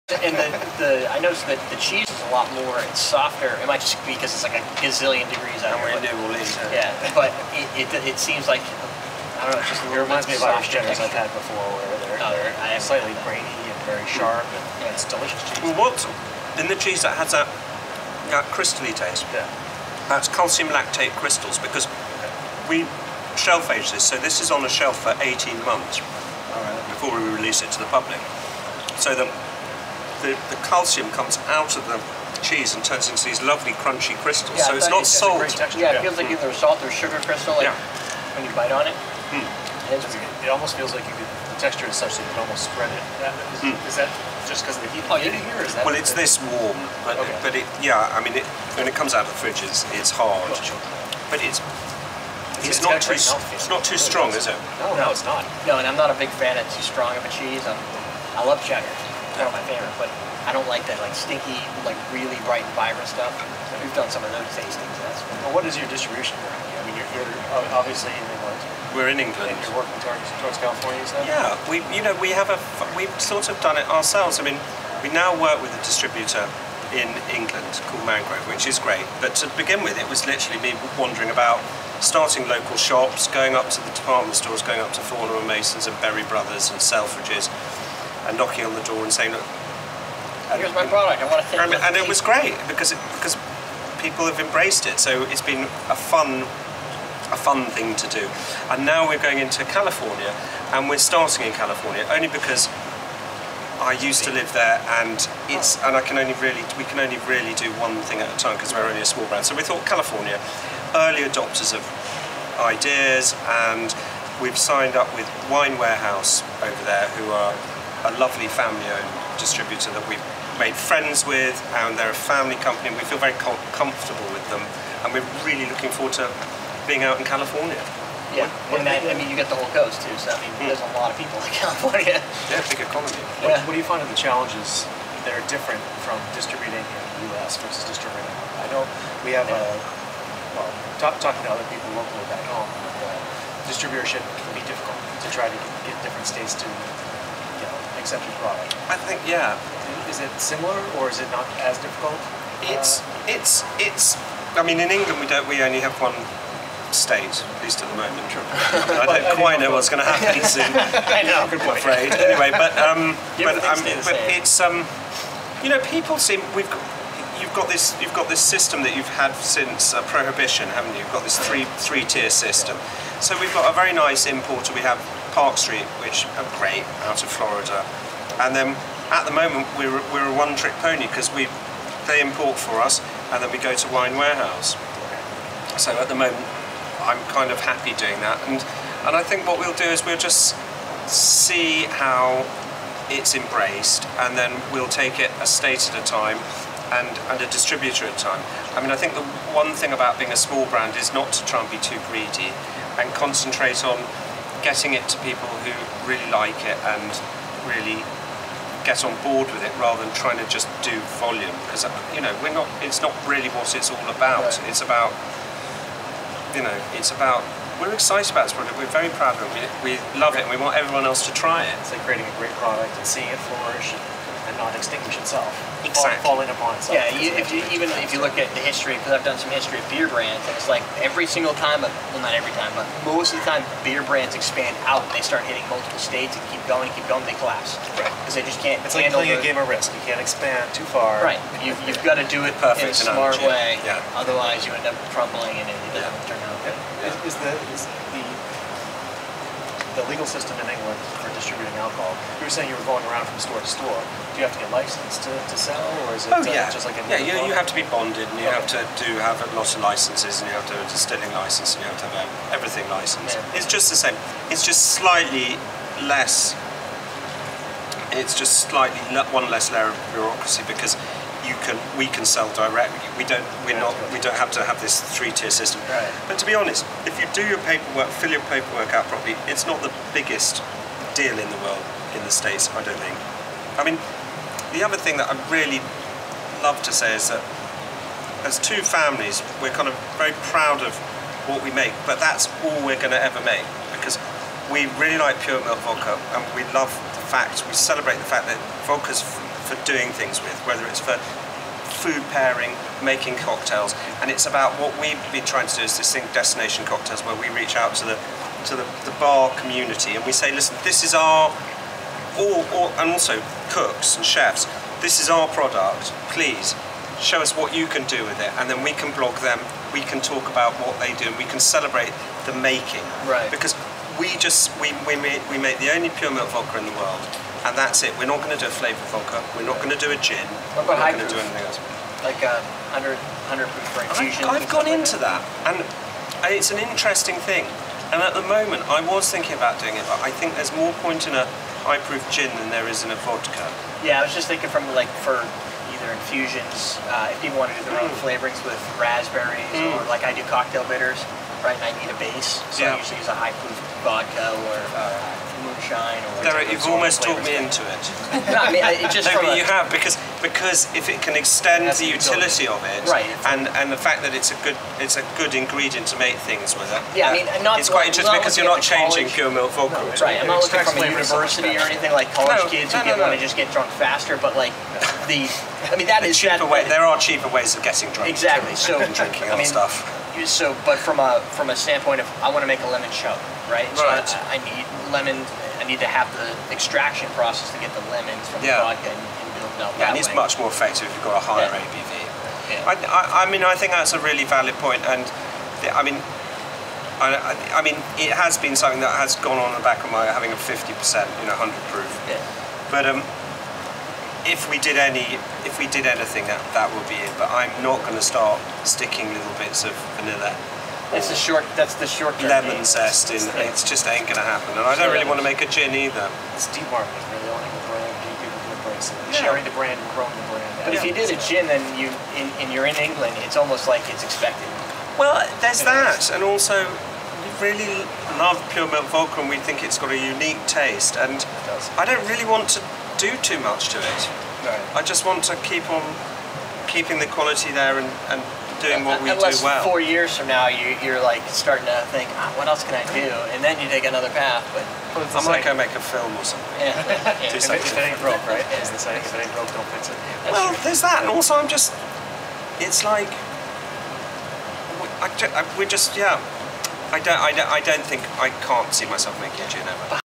And I noticed that the cheese is a lot more, it's softer. It might just be because it's like a gazillion degrees out We're here. in New Orleans. Yeah, but it seems like, I don't know, it's just a It little reminds me bit of Irish softer cheddars I've texture. had before, where they're slightly grainy and very sharp, and it's delicious cheese. Well, what's in the cheese that has that crystally taste? Yeah. That's calcium lactate crystals, because we shelf age this, so this is on a shelf for 18 months before we release it to the public. So the calcium comes out of the cheese and turns into these lovely crunchy crystals. Yeah, so it's not salt. Yeah, it feels like either salt or sugar crystal, like when you bite on it. It almost feels like the texture is such that you can almost spread it. Is that just because of the heat here, or is that? Well, it's this warm, but I mean, when it comes out of the fridge, it's hard, but it's not too strong, is it? No, it's not. No, and I'm not a big fan of too strong of a cheese. I love cheddar. It's one of my favorite, but I don't like that like stinky, like really bright and vibrant stuff. So we've done some of those tastings. Well, what is your distribution currently? I mean, you're obviously in England. We're in England. And you're working towards California, is that? Yeah, we've sort of done it ourselves. I mean, we now work with a distributor in England called Mangrove, which is great. But to begin with, it was literally me wandering about, starting local shops, going up to the department stores, going up to Fauna and Masons and Berry Brothers and Selfridges, and knocking on the door and saying, look, here's my product, I want to take it. And it was great because people have embraced it. So it's been a fun thing to do. And now we're going into California, and we're starting in California only because I used to live there, and we can only really do one thing at a time because we're only a small brand. So we thought California, early adopters of ideas, and we've signed up with Wine Warehouse over there, who are a lovely family-owned distributor that we've made friends with, and they're a family company, and we feel very comfortable with them, and we're really looking forward to being out in California. Yeah, I mean, you get the whole coast too, so I mean, there's a lot of people in California. Yeah, big economy. What do you find are the challenges that are different from distributing in the US versus distributing? I know we have talking to other people locally back home, distributorship can be difficult to try to get different states to accept your product. I think, yeah. Is it similar, or is it not as difficult? I mean, in England we only have one state, at least at the moment. I don't quite know what's going to happen soon. I know, good point. I'm afraid. Anyway, but it's people seem you've got this system that you've had since Prohibition, haven't you? You've got this three-tier system. So we've got a very nice importer. We have Park Street, which are great, out of Florida, and then at the moment we're a one-trick pony because they import for us, and then we go to Wine Warehouse. So at the moment I'm kind of happy doing that, and I think what we'll do is we'll just see how it's embraced, and then we'll take it a state at a time and a distributor at a time. I mean, I think the one thing about being a small brand is not to try and be too greedy and concentrate on getting it to people who really like it and really get on board with it, rather than trying to just do volume, because it's not really what it's all about. Right. It's about we're excited about this product, we're very proud of it, we love it, and we want everyone else to try it. It's like creating a great product and seeing it flourish and not extinguish itself. Exactly. Falling upon itself. Yeah, if you look at the history, because I've done some history of beer brands, and it's like every single time, well, not every time, but most of the time beer brands expand out, they start hitting multiple states and keep going, they collapse. Right. Because they just can't It's like playing a game of Risk. You can't expand too far. Right. You've got to do it in a smart way. Yeah. Otherwise you end up crumbling and it doesn't turn out good. Is the legal system in England for distributing alcohol? You were saying you were going around from store to store. Do you have to get licensed to sell, or is it just like any you have to be bonded, and you have to have a lot of licenses, and you have to have a distilling license, and you have to have everything licensed. Yeah. It's just the same. It's just slightly less. It's just slightly one less layer of bureaucracy, because we can sell directly. We don't have to have this three-tier system. Right. But to be honest, if you do your paperwork, fill your paperwork out properly, it's not the biggest deal in the world in the States, I don't think. I mean, the other thing that I really love to say is that as two families, we're kind of very proud of what we make, but that's all we're going to ever make, because we really like pure milk vodka, and we love the fact, we celebrate the fact that vodka's for doing things with, whether it's for food pairing, making cocktails, and it's about what we've been trying to do is this thing, destination cocktails, where we reach out to the bar community and we say, listen, this is our, and also cooks and chefs, this is our product, please show us what you can do with it, and then we can blog them, we can talk about what they do, and we can celebrate the making. Right. Because we make the only pure milk vodka in the world, and that's it. We're not going to do a flavoured vodka, we're not going to do a gin, what about we're not high going to do proof? anything else. Like 100 proof for infusion? I've gone into that, and it's an interesting thing. And at the moment, I was thinking about doing it, but I think there's more point in a high-proof gin than there is in a vodka. Yeah, I was just thinking from like for either infusions, if people want to do their own flavorings with raspberries, or like I do cocktail bitters, right? And I need a base, so I usually use a high-proof vodka or moonshine. Or Derrick, you've almost talked me into it. No, I mean, it just no, but you have, because if it can extend the utility of it, right? And the fact that it's a good ingredient to make things with it. Yeah, I mean, not it's quite interesting because you're not changing pure milk vodka. No, right, I'm not looking from a university or anything like college kids who want to just get drunk faster, but like I mean, that is cheaper way. There are cheaper ways of getting drunk. Exactly. So drinking I mean, stuff. So, but from a standpoint of I want to make a lemon chub, right? So I need lemon. I need to have the extraction process to get the lemons from the vodka and build it up that and it's way. much more effective if you've got a higher ABV. Yeah. I mean, I think that's a really valid point, and I mean, it has been something that has gone on in the back of my having a 50%, 100 proof. Yeah. But if we did anything, that would be it. But I'm not going to start sticking little bits of vanilla. That's the short lemon zest in. It just ain't going to happen. And I don't really want to make a gin either. It's demarketing, really, owning the brand, getting people to embrace it, sharing the brand and growing the brand. But if you did a gin, then you're in England, it's almost like it's expected. Well, there's that, and also we really love pure milk vodka, and we think it's got a unique taste. And I don't really want to do too much to it. Right. I just want to keep on keeping the quality there and doing what we do well. Unless 4 years from now you're like starting to think, what else can I do? And then you take another path. But I might go make a film or something. Yeah. If it ain't broke, right? As the saying, if it ain't broke, don't fix it. Well, there's that, and also it's like I don't think I can't see myself making a gin ever.